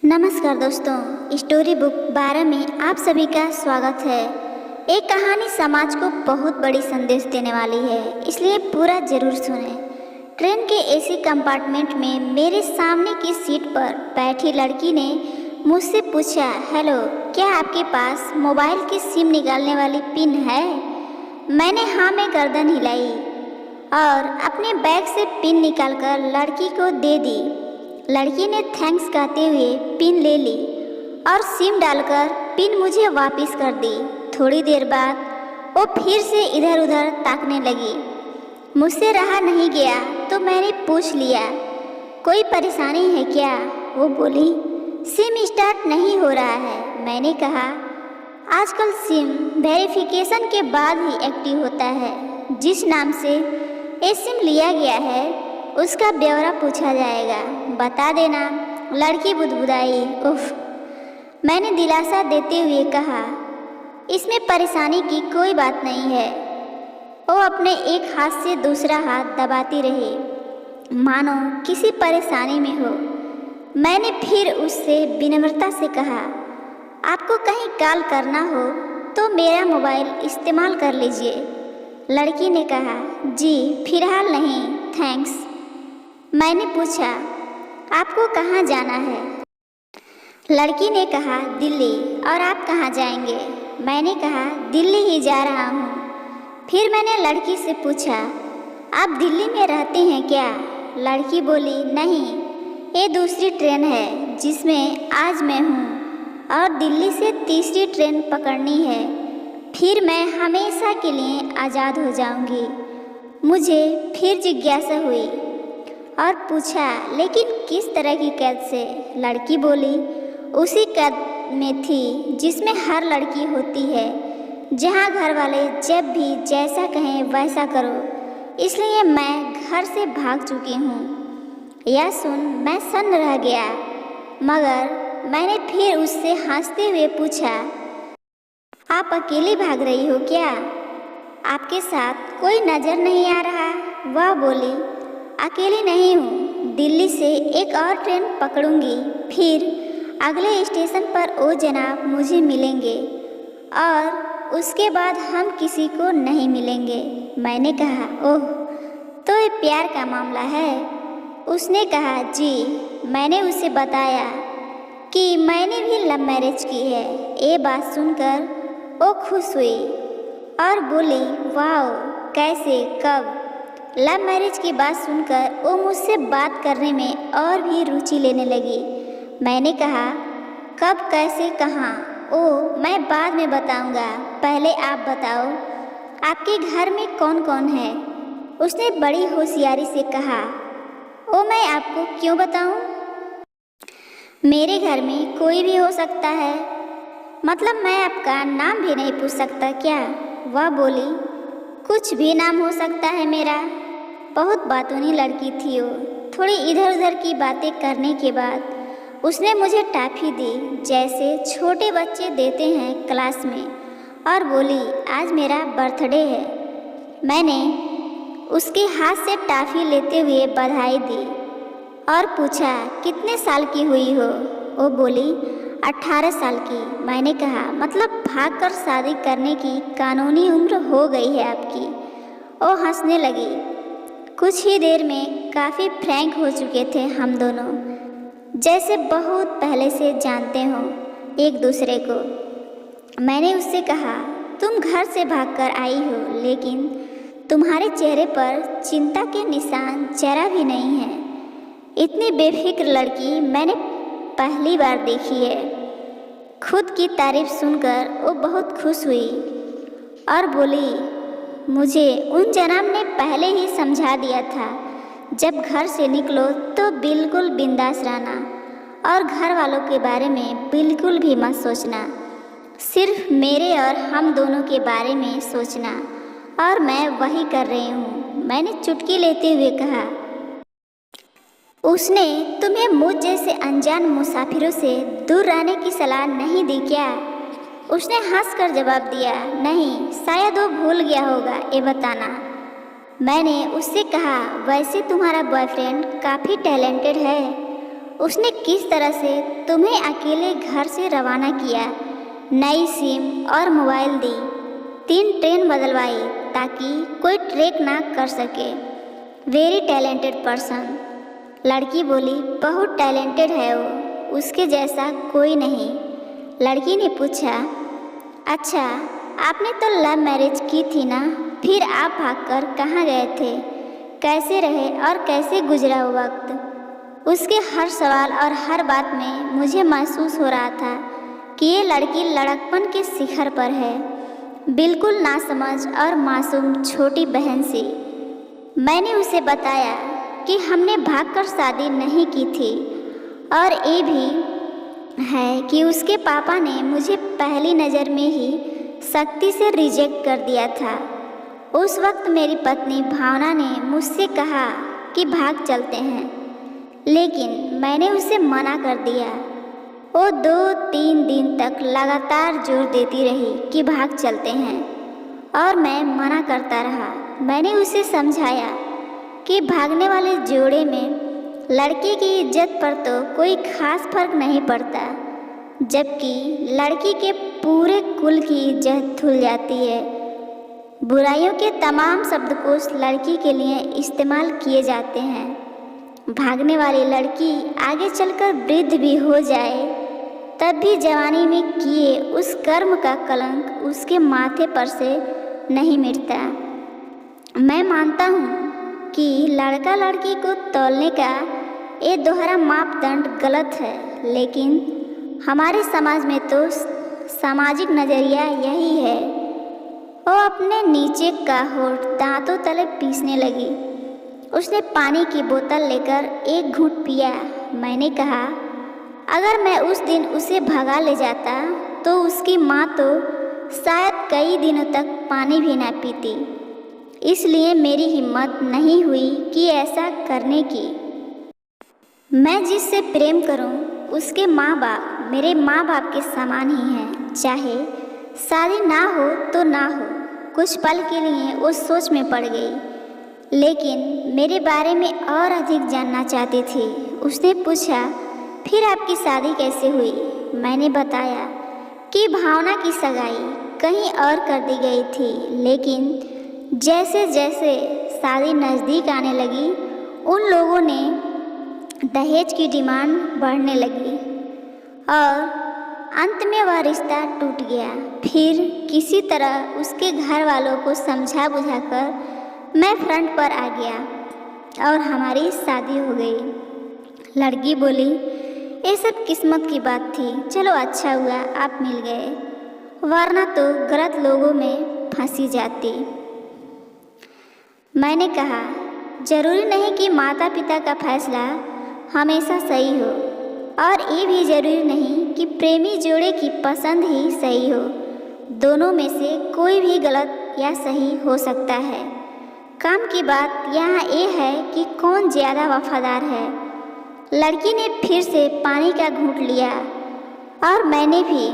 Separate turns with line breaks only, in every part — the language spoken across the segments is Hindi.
नमस्कार दोस्तों, स्टोरी बुक 12 में आप सभी का स्वागत है। एक कहानी समाज को बहुत बड़ी संदेश देने वाली है, इसलिए पूरा जरूर सुनें। ट्रेन के एसी कंपार्टमेंट में मेरे सामने की सीट पर बैठी लड़की ने मुझसे पूछा, हेलो, क्या आपके पास मोबाइल की सिम निकालने वाली पिन है? मैंने हाँ में गर्दन हिलाई और अपने बैग से पिन निकालकर लड़की को दे दी। लड़की ने थैंक्स कहते हुए पिन ले ली और सिम डालकर पिन मुझे वापस कर दी। थोड़ी देर बाद वो फिर से इधर उधर ताकने लगी। मुझसे रहा नहीं गया तो मैंने पूछ लिया, कोई परेशानी है क्या? वो बोली, सिम स्टार्ट नहीं हो रहा है। मैंने कहा, आजकल सिम वेरिफिकेशन के बाद ही एक्टिव होता है। जिस नाम से ये सिम लिया गया है उसका ब्यौरा पूछा जाएगा, बता देना। लड़की बुदबुदाई। उफ। मैंने दिलासा देते हुए कहा, इसमें परेशानी की कोई बात नहीं है। वो अपने एक हाथ से दूसरा हाथ दबाती रही, मानो किसी परेशानी में हो। मैंने फिर उससे विनम्रता से कहा, आपको कहीं कॉल करना हो तो मेरा मोबाइल इस्तेमाल कर लीजिए। लड़की ने कहा, जी फिलहाल नहीं, थैंक्स। मैंने पूछा, आपको कहाँ जाना है? लड़की ने कहा, दिल्ली। और आप कहाँ जाएंगे? मैंने कहा, दिल्ली ही जा रहा हूँ। फिर मैंने लड़की से पूछा, आप दिल्ली में रहते हैं क्या? लड़की बोली, नहीं, ये दूसरी ट्रेन है जिसमें आज मैं हूँ और दिल्ली से तीसरी ट्रेन पकड़नी है। फिर मैं हमेशा के लिए आज़ाद हो जाऊँगी। मुझे फिर जिज्ञासा हुई और पूछा, लेकिन किस तरह की कैद से? लड़की बोली, उसी कैद में थी जिसमें हर लड़की होती है, जहाँ घर वाले जब भी जैसा कहें वैसा करो। इसलिए मैं घर से भाग चुकी हूँ। यह सुन मैं सन्न रह गया, मगर मैंने फिर उससे हंसते हुए पूछा, आप अकेली भाग रही हो क्या? आपके साथ कोई नज़र नहीं आ रहा? वह बोली, अकेली नहीं हूँ, दिल्ली से एक और ट्रेन पकड़ूंगी। फिर अगले स्टेशन पर वो जनाब मुझे मिलेंगे और उसके बाद हम किसी को नहीं मिलेंगे। मैंने कहा, ओह, तो ये प्यार का मामला है? उसने कहा, जी। मैंने उसे बताया कि मैंने भी लव मैरिज की है। ये बात सुनकर वो खुश हुई और बोली, वाह, कैसे, कब? लव मैरिज की बात सुनकर वो मुझसे बात करने में और भी रुचि लेने लगी। मैंने कहा, कब, कैसे, कहाँ? ओ, मैं बाद में बताऊंगा, पहले आप बताओ, आपके घर में कौन कौन है? उसने बड़ी होशियारी से कहा, ओ, मैं आपको क्यों बताऊं? मेरे घर में कोई भी हो सकता है। मतलब मैं आपका नाम भी नहीं पूछ सकता क्या? वह बोली, कुछ भी नाम हो सकता है मेरा। बहुत बातूनी लड़की थी वो। थोड़ी इधर उधर की बातें करने के बाद उसने मुझे टॉफ़ी दी, जैसे छोटे बच्चे देते हैं क्लास में, और बोली, आज मेरा बर्थडे है। मैंने उसके हाथ से टॉफ़ी लेते हुए बधाई दी और पूछा, कितने साल की हुई हो? वो बोली, 18 साल की। मैंने कहा, मतलब भागकर शादी करने की कानूनी उम्र हो गई है आपकी। वो हंसने लगी। कुछ ही देर में काफ़ी फ्रैंक हो चुके थे हम दोनों, जैसे बहुत पहले से जानते हो एक दूसरे को। मैंने उससे कहा, तुम घर से भागकर आई हो, लेकिन तुम्हारे चेहरे पर चिंता के निशान जरा भी नहीं है। इतनी बेफिक्र लड़की मैंने पहली बार देखी है। खुद की तारीफ सुनकर वो बहुत खुश हुई और बोली, मुझे उन जनाब ने पहले ही समझा दिया था, जब घर से निकलो तो बिल्कुल बिंदास रहना और घर वालों के बारे में बिल्कुल भी मत सोचना, सिर्फ मेरे और हम दोनों के बारे में सोचना। और मैं वही कर रही हूँ। मैंने चुटकी लेते हुए कहा, उसने तुम्हें मुझ जैसे अनजान मुसाफिरों से दूर रहने की सलाह नहीं दी क्या? उसने हंसकर जवाब दिया, नहीं, शायद वो भूल गया होगा ये बताना। मैंने उससे कहा, वैसे तुम्हारा बॉयफ्रेंड काफ़ी टैलेंटेड है उसने किस तरह से तुम्हें अकेले घर से रवाना किया, नई सिम और मोबाइल दी, 3 ट्रेन बदलवाई ताकि कोई ट्रैक ना कर सके। Very talented person. लड़की बोली, बहुत टैलेंटेड है वो, उसके जैसा कोई नहीं। लड़की ने पूछा, अच्छा आपने तो लव मैरिज की थी ना, फिर आप भागकर कहाँ गए थे, कैसे रहे और कैसे गुजरा वो वक्त। उसके हर सवाल और हर बात में मुझे महसूस हो रहा था कि ये लड़की लड़कपन के शिखर पर है, बिल्कुल नासमझ और मासूम छोटी बहन सी। मैंने उसे बताया कि हमने भागकर शादी नहीं की थी और ये भी है कि उसके पापा ने मुझे पहली नज़र में ही सख्ती से रिजेक्ट कर दिया था। उस वक्त मेरी पत्नी भावना ने मुझसे कहा कि भाग चलते हैं, लेकिन मैंने उसे मना कर दिया। वो 2-3 दिन तक लगातार जोर देती रही कि भाग चलते हैं और मैं मना करता रहा। मैंने उसे समझाया कि भागने वाले जोड़े में लड़के की इज्जत पर तो कोई खास फर्क नहीं पड़ता, जबकि लड़की के पूरे कुल की इज्जत धुल जाती है। बुराइयों के तमाम शब्दकोश लड़की के लिए इस्तेमाल किए जाते हैं। भागने वाली लड़की आगे चलकर वृद्ध भी हो जाए तब भी जवानी में किए उस कर्म का कलंक उसके माथे पर से नहीं मिटता। मैं मानता हूँ कि लड़का लड़की को तौलने का ये दोहरा मापदंड गलत है, लेकिन हमारे समाज में तो सामाजिक नज़रिया यही है। वो अपने नीचे का होठ दांतों तले पीसने लगी। उसने पानी की बोतल लेकर एक घूंट पिया। मैंने कहा, अगर मैं उस दिन उसे भगा ले जाता तो उसकी माँ तो शायद कई दिनों तक पानी भी ना पीती। इसलिए मेरी हिम्मत नहीं हुई कि ऐसा करने की। मैं जिससे प्रेम करूं उसके माँ बाप मेरे माँ बाप के समान ही हैं, चाहे शादी ना हो तो ना हो। कुछ पल के लिए वो सोच में पड़ गई, लेकिन मेरे बारे में और अधिक जानना चाहती थी। उसने पूछा, फिर आपकी शादी कैसे हुई? मैंने बताया कि भावना की सगाई कहीं और कर दी गई थी, लेकिन जैसे जैसे शादी नज़दीक आने लगी उन लोगों ने दहेज की डिमांड बढ़ने लगी और अंत में वह रिश्ता टूट गया। फिर किसी तरह उसके घर वालों को समझा बुझाकर मैं फ्रंट पर आ गया और हमारी शादी हो गई। लड़की बोली, ये सब किस्मत की बात थी, चलो अच्छा हुआ आप मिल गए, वरना तो गलत लोगों में फंसी जाती। मैंने कहा, जरूरी नहीं कि माता पिता का फैसला हमेशा सही हो, और ये भी जरूरी नहीं कि प्रेमी जोड़े की पसंद ही सही हो। दोनों में से कोई भी गलत या सही हो सकता है। काम की बात यहाँ ये है कि कौन ज़्यादा वफादार है। लड़की ने फिर से पानी का घूंट लिया और मैंने भी।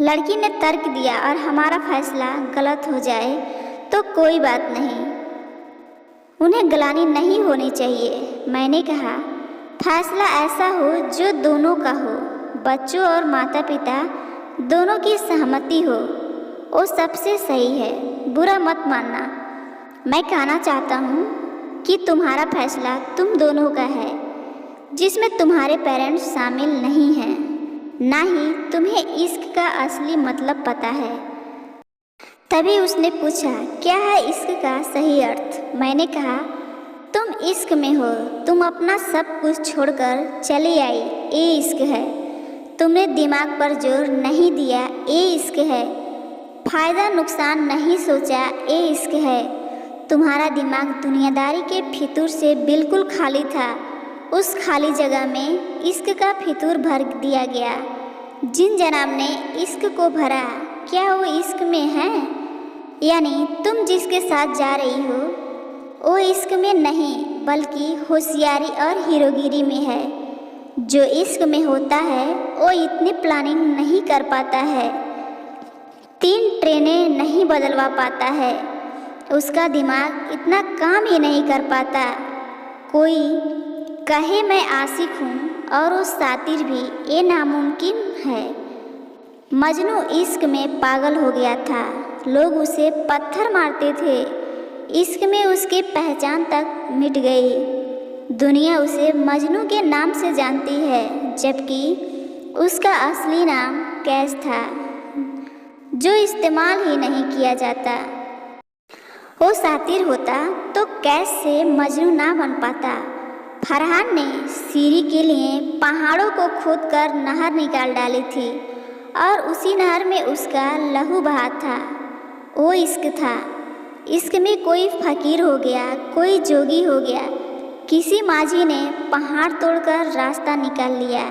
लड़की ने तर्क दिया, और हमारा फैसला गलत हो जाए तो कोई बात नहीं, उन्हें ग्लानि नहीं होनी चाहिए। मैंने कहा, फैसला ऐसा हो जो दोनों का हो, बच्चों और माता पिता दोनों की सहमति हो, वो सबसे सही है, बुरा मत मानना। मैं कहना चाहता हूँ कि तुम्हारा फैसला तुम दोनों का है, जिसमें तुम्हारे पेरेंट्स शामिल नहीं हैं, ना ही तुम्हें इश्क का असली मतलब पता है। तभी उसने पूछा, क्या है इश्क का सही अर्थ? मैंने कहा, तुम इश्क में हो, तुम अपना सब कुछ छोड़कर चली आई, ये इश्क है। तुमने दिमाग पर जोर नहीं दिया, ये इश्क है। फायदा नुकसान नहीं सोचा, ये इश्क है। तुम्हारा दिमाग दुनियादारी के फितूर से बिल्कुल खाली था। उस खाली जगह में इश्क का फितूर भर दिया गया। जिन जनाब ने इश्क को भरा, क्या वो इश्क में है? यानी तुम जिसके साथ जा रही हो वो इश्क में नहीं, बल्कि होशियारी और हीरोगिरी में है। जो इश्क में होता है वो इतनी प्लानिंग नहीं कर पाता है, 3 ट्रेनें नहीं बदलवा पाता है, उसका दिमाग इतना काम ही नहीं कर पाता। कोई कहे मैं आशिक हूँ और वो सातिर भी, ये नामुमकिन है। मजनू इश्क में पागल हो गया था, लोग उसे पत्थर मारते थे। इश्क में उसकी पहचान तक मिट गई। दुनिया उसे मजनू के नाम से जानती है, जबकि उसका असली नाम कैस था, जो इस्तेमाल ही नहीं किया जाता। वो सातिर होता तो कैस से मजनू ना बन पाता। फरहान ने सीरी के लिए पहाड़ों को खोदकर नहर निकाल डाली थी और उसी नहर में उसका लहू बहा था। वो इश्क था। इश्क में कोई फकीर हो गया, कोई जोगी हो गया। किसी माझी ने पहाड़ तोड़कर रास्ता निकाल लिया,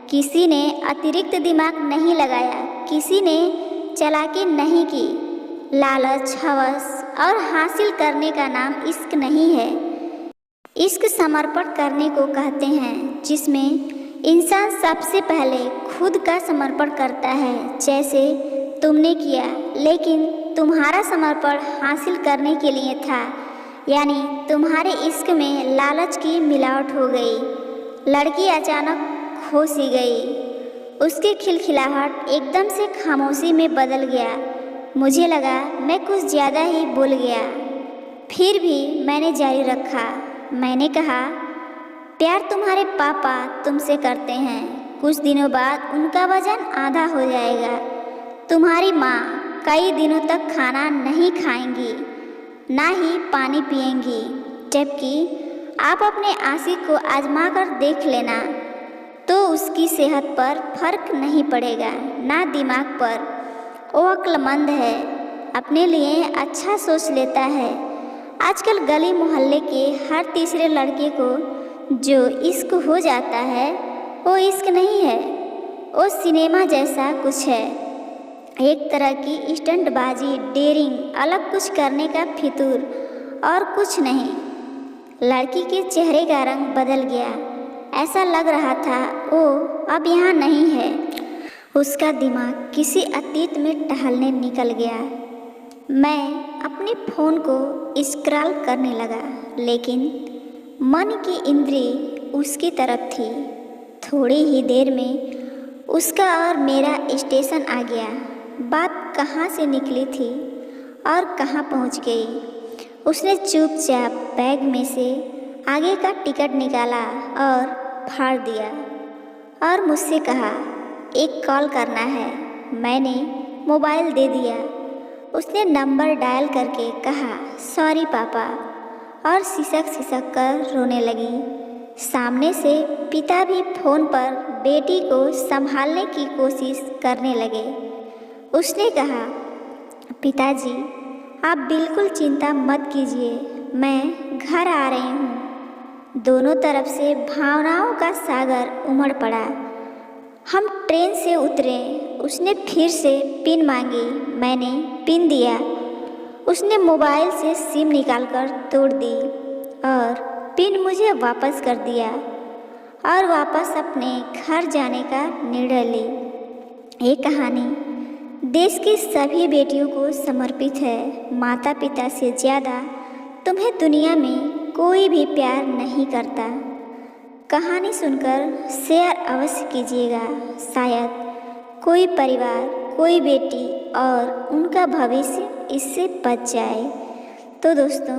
किसी ने अतिरिक्त दिमाग नहीं लगाया, किसी ने चालाकी नहीं की। लालच, हवस और हासिल करने का नाम इश्क नहीं है। इश्क समर्पण करने को कहते हैं, जिसमें इंसान सबसे पहले खुद का समर्पण करता है, जैसे तुमने किया। लेकिन तुम्हारा समर्पण हासिल करने के लिए था, यानी तुम्हारे इश्क में लालच की मिलावट हो गई। लड़की अचानक खो सी गई। उसकी खिलखिलाहट एकदम से खामोशी में बदल गया। मुझे लगा मैं कुछ ज़्यादा ही बोल गया, फिर भी मैंने जारी रखा। मैंने कहा, प्यार तुम्हारे पापा तुमसे करते हैं। कुछ दिनों बाद उनका वजन आधा हो जाएगा। तुम्हारी माँ कई दिनों तक खाना नहीं खाएंगी, ना ही पानी पिएंगी। जबकि आप अपने आशिक को आजमा कर देख लेना, तो उसकी सेहत पर फर्क नहीं पड़ेगा, ना दिमाग पर। वो अक्लमंद है, अपने लिए अच्छा सोच लेता है। आजकल गली मोहल्ले के हर तीसरे लड़के को जो इश्क हो जाता है, वो इश्क नहीं है, वो सिनेमा जैसा कुछ है। एक तरह की स्टंटबाजी, डेयरिंग, अलग कुछ करने का फितूर, और कुछ नहीं। लड़की के चेहरे का रंग बदल गया। ऐसा लग रहा था वो अब यहाँ नहीं है। उसका दिमाग किसी अतीत में टहलने निकल गया। मैं अपने फ़ोन को स्क्रॉल करने लगा, लेकिन मन की इंद्री उसकी तरफ थी। थोड़ी ही देर में उसका और मेरा स्टेशन आ गया। बात कहाँ से निकली थी और कहाँ पहुँच गई। उसने चुपचाप बैग में से आगे का टिकट निकाला और फाड़ दिया और मुझसे कहा, एक कॉल करना है। मैंने मोबाइल दे दिया। उसने नंबर डायल करके कहा, सॉरी पापा, और सिसक सिसक कर रोने लगी। सामने से पिता भी फ़ोन पर बेटी को संभालने की कोशिश करने लगे। उसने कहा, पिताजी आप बिल्कुल चिंता मत कीजिए, मैं घर आ रही हूँ। दोनों तरफ से भावनाओं का सागर उमड़ पड़ा। हम ट्रेन से उतरे। उसने फिर से पिन मांगी। मैंने पिन दिया। उसने मोबाइल से सिम निकालकर तोड़ दी और पिन मुझे वापस कर दिया और वापस अपने घर जाने का निर्णय ली। ये कहानी देश की सभी बेटियों को समर्पित है। माता पिता से ज़्यादा तुम्हें दुनिया में कोई भी प्यार नहीं करता। कहानी सुनकर शेयर अवश्य कीजिएगा। शायद कोई परिवार, कोई बेटी और उनका भविष्य इससे बच जाए। तो दोस्तों,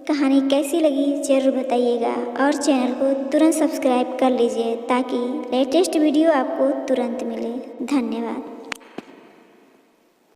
कहानी कैसी लगी ज़रूर बताइएगा और चैनल को तुरंत सब्सक्राइब कर लीजिए ताकि लेटेस्ट वीडियो आपको तुरंत मिले। धन्यवाद।